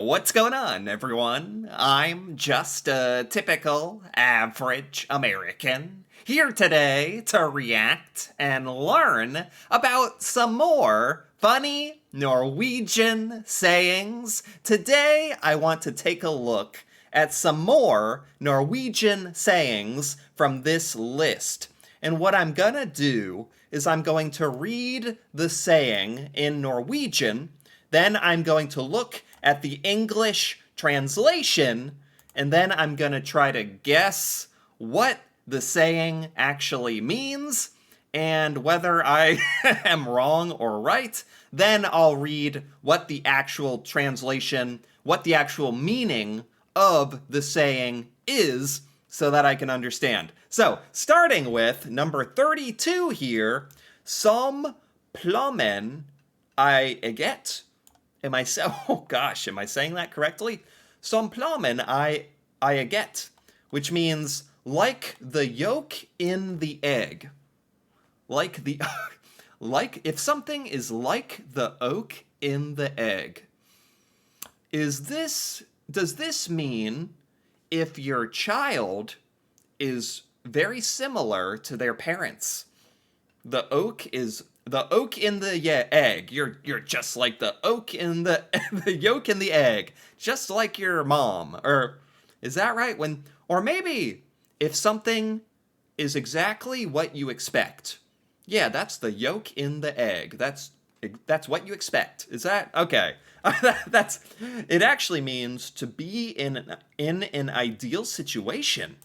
What's going on, everyone? I'm just a typical, average American, here today to react and learn about some more funny Norwegian sayings. Today, I want to take a look at some more Norwegian sayings from this list. And what I'm gonna do is I'm going to read the saying in Norwegian, then I'm going to look at the English translation, and then I'm going to try to guess what the saying actually means, and whether I am wrong or right. Then I'll read what the actual translation, what the actual meaning of the saying is, so that I can understand. So, starting with number 32 here, som plommen I get. Oh gosh, am I saying that correctly? Som plommen I get, which means like the yolk in the egg. Like the like if something is like the yolk in the egg. Does this mean if your child is very similar to their parents? The oak in the egg. You're just like the oak in the the yolk in the egg, just like your mom. Or is that right? Or maybe if something is exactly what you expect. Yeah, that's the yolk in the egg. That's what you expect. Is that okay? That's it. Actually means to be in an ideal situation.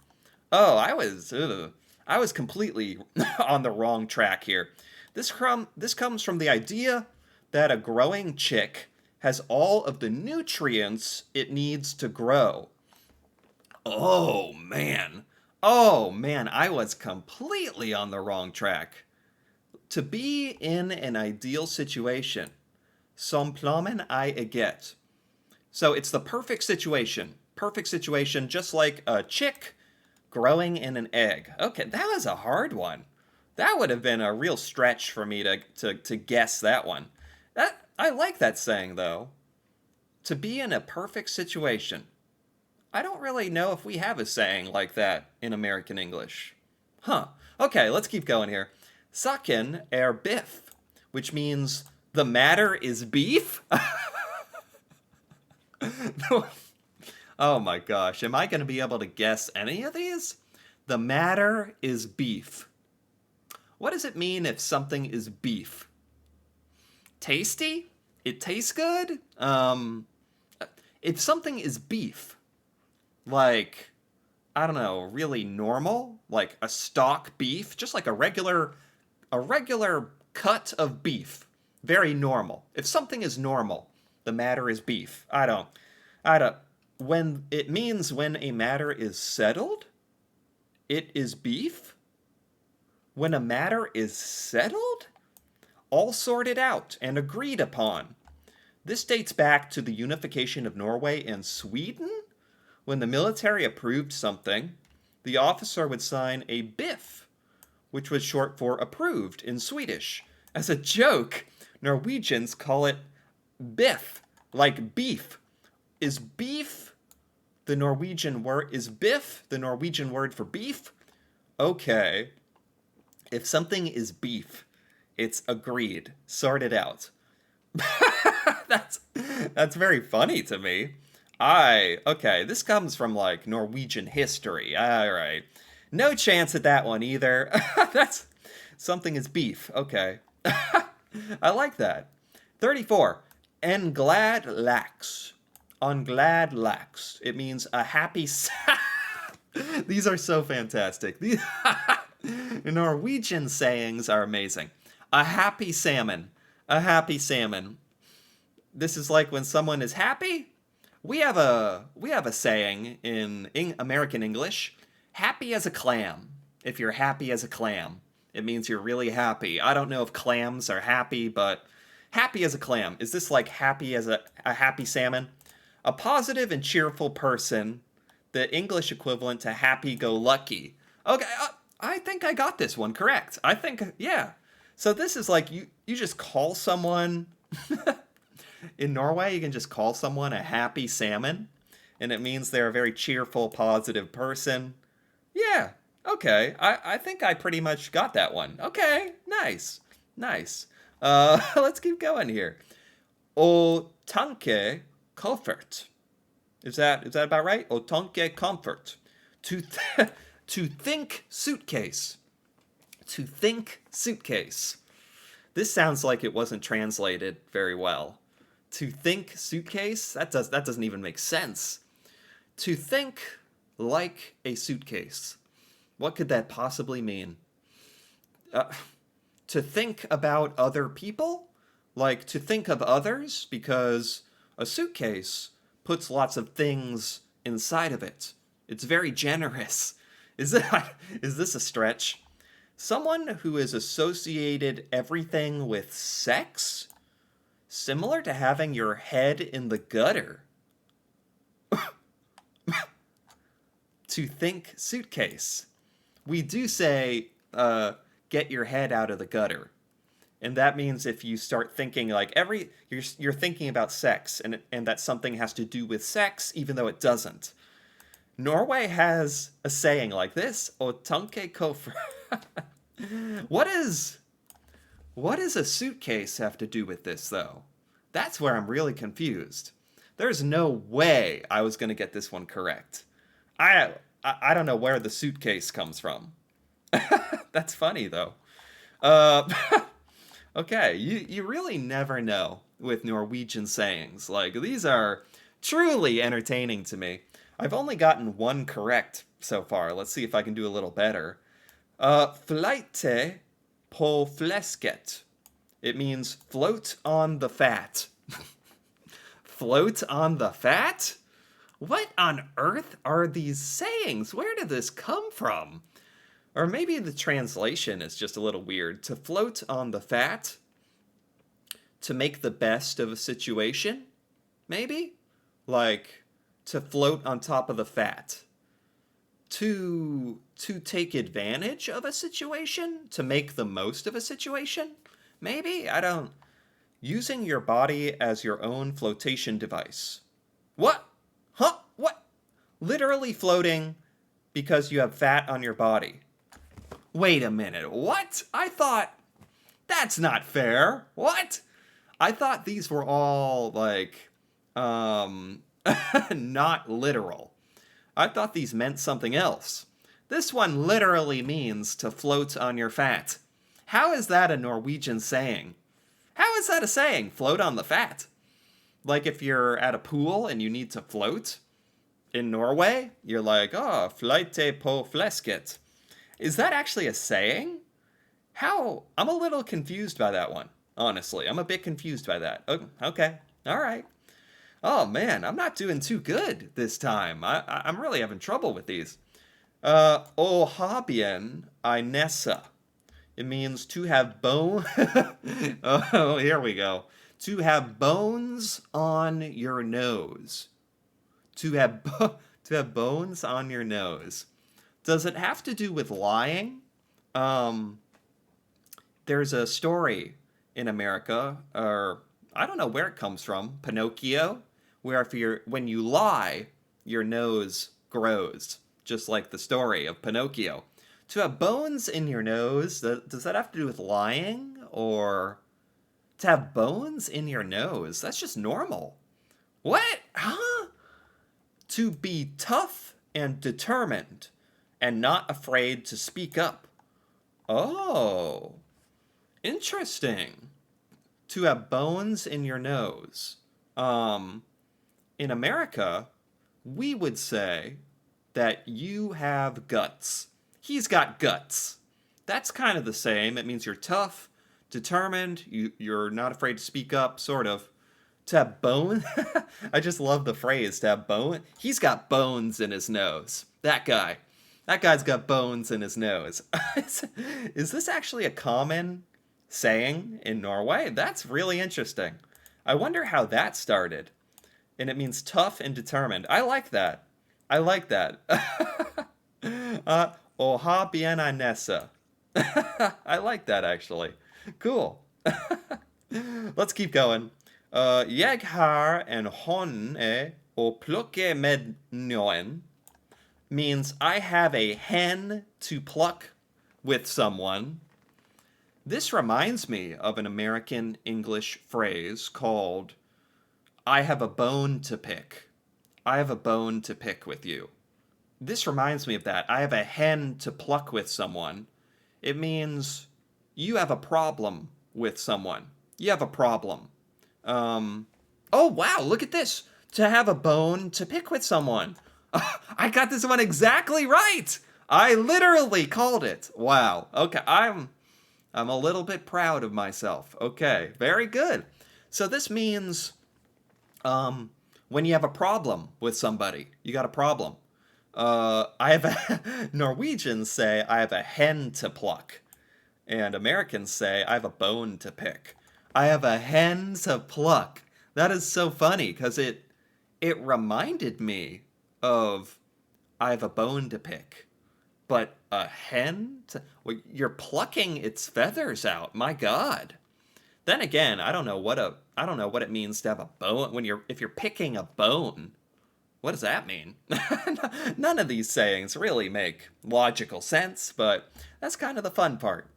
Oh, I was completely on the wrong track here. This comes from the idea that a growing chick has all of the nutrients it needs to grow. Oh man. Oh man, I was completely on the wrong track. To be in an ideal situation. Som plamen I get. So it's the perfect situation. Perfect situation, just like a chick growing in an egg. Okay, that was a hard one. That would have been a real stretch for me to guess that one. I like that saying though. To be in a perfect situation. I don't really know if we have a saying like that in American English. Huh. Okay, let's keep going here. Saken er biff, which means the matter is beef? Oh my gosh, am I going to be able to guess any of these? The matter is beef. What does it mean if something is beef? Tasty? It tastes good? If something is beef, like, I don't know, really normal, like a stock beef, just like a regular cut of beef, very normal. If something is normal, the matter is beef. I don't, when it means when a matter is settled, it is beef. When a matter is settled, all sorted out and agreed upon. This dates back to the unification of Norway and Sweden. When the military approved something, the officer would sign a biff, which was short for approved in Swedish. As a joke, Norwegians call it biff, like beef. Is biff the Norwegian word? Is biff the Norwegian word for beef? Okay. If something is beef, it's agreed, sorted out. that's that's very funny to me. Okay, this comes from like Norwegian history. All right. No chance at that one either. That's something is beef. Okay. I like that. 34. En glad lax. On glad lax. It means a happy These are so fantastic. These Norwegian sayings are amazing. A happy salmon. A happy salmon. This is like when someone is happy. We have a saying in American English, happy as a clam. If you're happy as a clam, it means you're really happy. I don't know if clams are happy, but happy as a clam. Is this like happy as a happy salmon? A positive and cheerful person, the English equivalent to happy-go-lucky. Okay, I think I got this one correct. I think, yeah. So this is like you just call someone In Norway, you can just call someone a happy salmon, and it means they're a very cheerful, positive person. Yeah, okay. I think I pretty much got that one. Okay, nice. Nice. Let's keep going here. O tanke comfort. Is that about right? O tanke comfort. To to think suitcase. To think suitcase. This sounds like it wasn't translated very well. To think suitcase? That doesn't even make sense. To think like a suitcase. What could that possibly mean? Uh, to think about other people? Like to think of others? Because a suitcase puts lots of things inside of it. It's very generous. Is this a stretch? Someone who has associated everything with sex? Similar to having your head in the gutter. To think suitcase. We do say, get your head out of the gutter. And that means if you start thinking like you're thinking about sex and that something has to do with sex, even though it doesn't. Norway has a saying like this, O tanke kofer. What does a suitcase have to do with this, though? That's where I'm really confused. There's no way I was going to get this one correct. I don't know where the suitcase comes from. That's funny, though. Uh, okay, you really never know with Norwegian sayings. Like, these are truly entertaining to me. I've only gotten one correct so far. Let's see if I can do a little better. Flyte på fläsket. It means float on the fat. Float on the fat? What on earth are these sayings? Where did this come from? Or maybe the translation is just a little weird. To float on the fat? To make the best of a situation? Maybe? Like, to float on top of the fat. To take advantage of a situation? To make the most of a situation? Maybe? I don't... Using your body as your own flotation device. What? Huh? What? Literally floating because you have fat on your body. Wait a minute. What? I thought... That's not fair. What? I thought these were all, like, not literal. I thought these meant something else. This one literally means to float on your fat. How is that a Norwegian saying? How is that a saying? Float on the fat. Like if you're at a pool and you need to float in Norway, you're like, oh, flyte på fläsket. Is that actually a saying? How? I'm a little confused by that one, honestly. I'm a bit confused by that. Okay. All right. Oh, man, I'm not doing too good this time. I'm really having trouble with these. O habien inessa. It means to have bone. Oh, here we go. To have bones on your nose. To have bones on your nose. Does it have to do with lying? There's a story in America, or I don't know where it comes from, Pinocchio, where when you lie, your nose grows, just like the story of Pinocchio. To have bones in your nose, does that have to do with lying? Or to have bones in your nose? That's just normal. What? Huh? To be tough and determined and not afraid to speak up. Oh, interesting. To have bones in your nose. In America, we would say that you have guts. He's got guts. That's kind of the same. It means you're tough, determined, you're not afraid to speak up, sort of. To have bone? I just love the phrase, to have bone. He's got bones in his nose. That guy. That guy's got bones in his nose. Is this actually a common saying in Norway? That's really interesting. I wonder how that started. And it means tough and determined. I like that. I like that. Oha bien inessa. I like that, actually. Cool. Let's keep going. Jeg har en hånd å plukke med noen means I have a hen to pluck with someone. This reminds me of an American English phrase called I have a bone to pick. I have a bone to pick with you. This reminds me of that. I have a hen to pluck with someone. It means you have a problem with someone. You have a problem. Oh, wow, look at this. To have a bone to pick with someone. I got this one exactly right. I literally called it. Wow. Okay, I'm a little bit proud of myself. Okay, very good. So this means when you have a problem with somebody, you got a problem. I have a Norwegians say I have a hen to pluck, and Americans say I have a bone to pick. I have a hen to pluck. That is so funny because it reminded me of I have a bone to pick, but a hen to, well, you're plucking its feathers out. My God. Then again, I don't know what it means to have a bone when if you're picking a bone. What does that mean? None of these sayings really make logical sense, but that's kind of the fun part.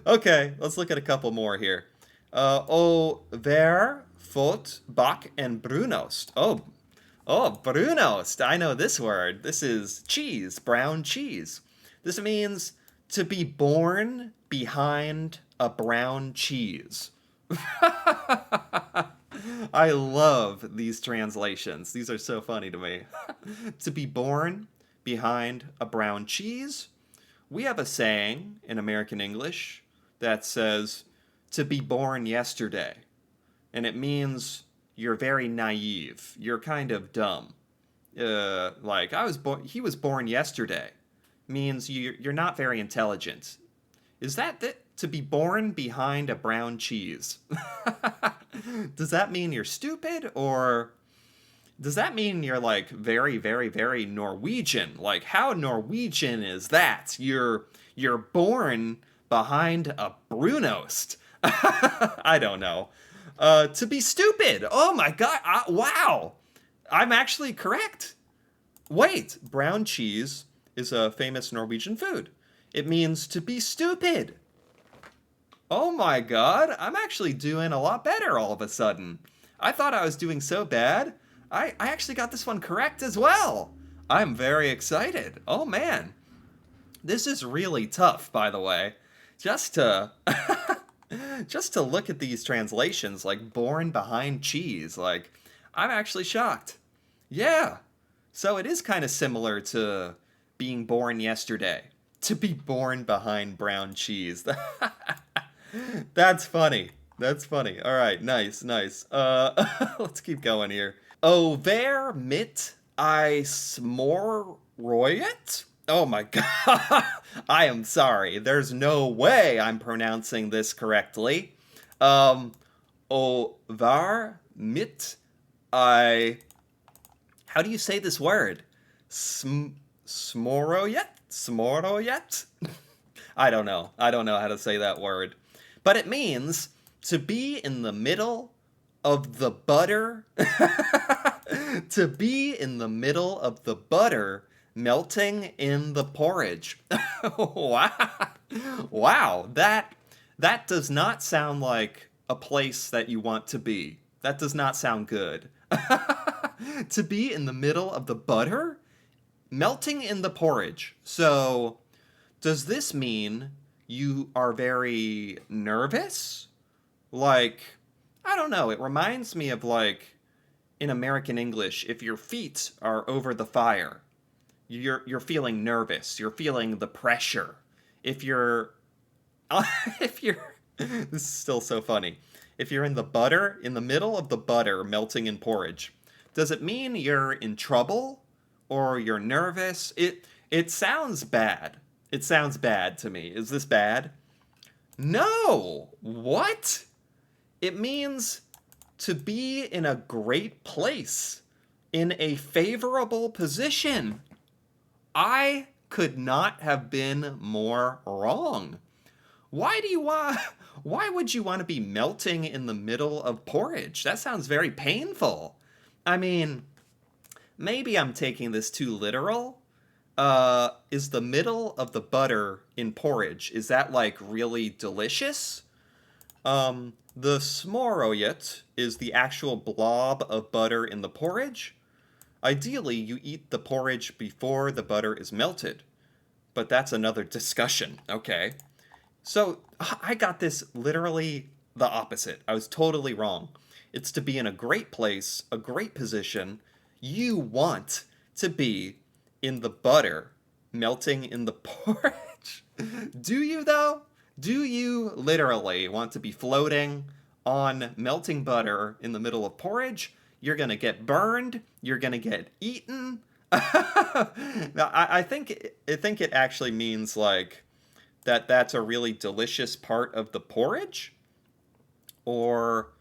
Okay, let's look at a couple more here. Ver, fot, bak, and brunost. Oh, brunost. I know this word. This is cheese, brown cheese. This means to be born behind a brown cheese. I love these translations. These are so funny to me. To be born behind a brown cheese. We have a saying in American English that says to be born yesterday. And it means you're very naive. You're kind of dumb. Like he was born yesterday means you're not very intelligent. Is that to be born behind a brown cheese? Does that mean you're stupid, or does that mean you're like very, very, very Norwegian? Like, how Norwegian is that? You're born behind a brunost. I don't know. To be stupid. Oh my God. Wow. I'm actually correct. Wait, brown cheese is a famous Norwegian food. It means to be stupid. Oh my God, I'm actually doing a lot better all of a sudden. I thought I was doing so bad. I actually got this one correct as well. I'm very excited. Oh man. This is really tough, by the way. Just to just to look at these translations, like born behind cheese, like I'm actually shocked. Yeah. So it is kind of similar to being born yesterday. To be born behind brown cheese. That's funny. That's funny. All right, nice. Let's keep going here. Over mit I smorroyet? Oh my God. I am sorry. There's no way I'm pronouncing this correctly. Over mit I... How do you say this word? Smoroyet? Smoroyet? I don't know. I don't know how to say that word. But it means to be in the middle of the butter. To be in the middle of the butter melting in the porridge. Wow. That does not sound like a place that you want to be. That does not sound good. To be in the middle of the butter melting in the porridge. So, does this mean you are very nervous? Like, I don't know, it reminds me of like in American English, if your feet are over the fire, you're feeling nervous, you're feeling the pressure. If you're if you're this is still so funny. If you're in the butter, in the middle of the butter melting in porridge, does it mean you're in trouble or you're nervous? It sounds bad. It sounds bad to me. Is this bad? No. What? It means to be in a great place, in a favorable position. I could not have been more wrong. Why do you want Why would you want to be melting in the middle of porridge? That sounds very painful. I mean, maybe I'm taking this too literal. Is the middle of the butter in porridge, is that like really delicious? The smoroyet is the actual blob of butter in the porridge. Ideally, you eat the porridge before the butter is melted, but that's another discussion. Okay. So I got this literally the opposite. I was totally wrong. It's to be in a great place, a great position. You want to be in the butter melting in the porridge. Do you, though? Do you literally want to be floating on melting butter in the middle of porridge? You're going to get burned. You're going to get eaten. I think it actually means like that's a really delicious part of the porridge, or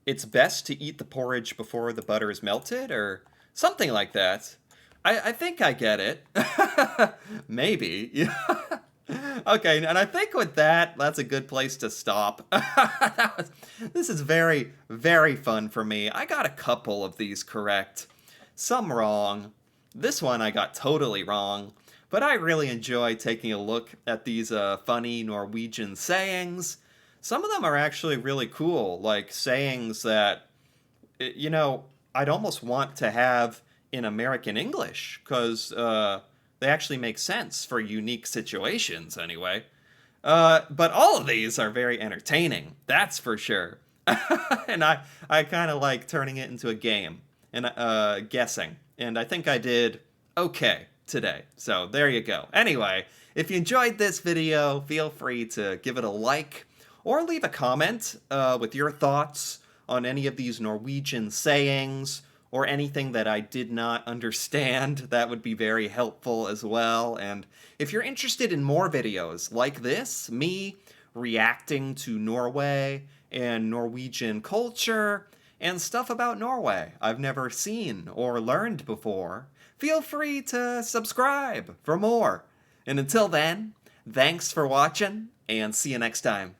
it's best to eat the porridge before the butter is melted, or something like that. I think I get it. Maybe. Yeah. Okay, and I think with that, that's a good place to stop. This is very, very fun for me. I got a couple of these correct, some wrong. This one I got totally wrong. But I really enjoy taking a look at these funny Norwegian sayings. Some of them are actually really cool, like sayings that, I'd almost want to have in American English, because they actually make sense for unique situations, anyway. But all of these are very entertaining, that's for sure. And I kind of like turning it into a game and guessing. And I think I did okay today. So there you go. Anyway, if you enjoyed this video, feel free to give it a like or leave a comment with your thoughts on any of these Norwegian sayings or anything that I did not understand. That would be very helpful as well. And if you're interested in more videos like this, me reacting to Norway and Norwegian culture and stuff about Norway I've never seen or learned before, feel free to subscribe for more. And until then, thanks for watching, and see you next time.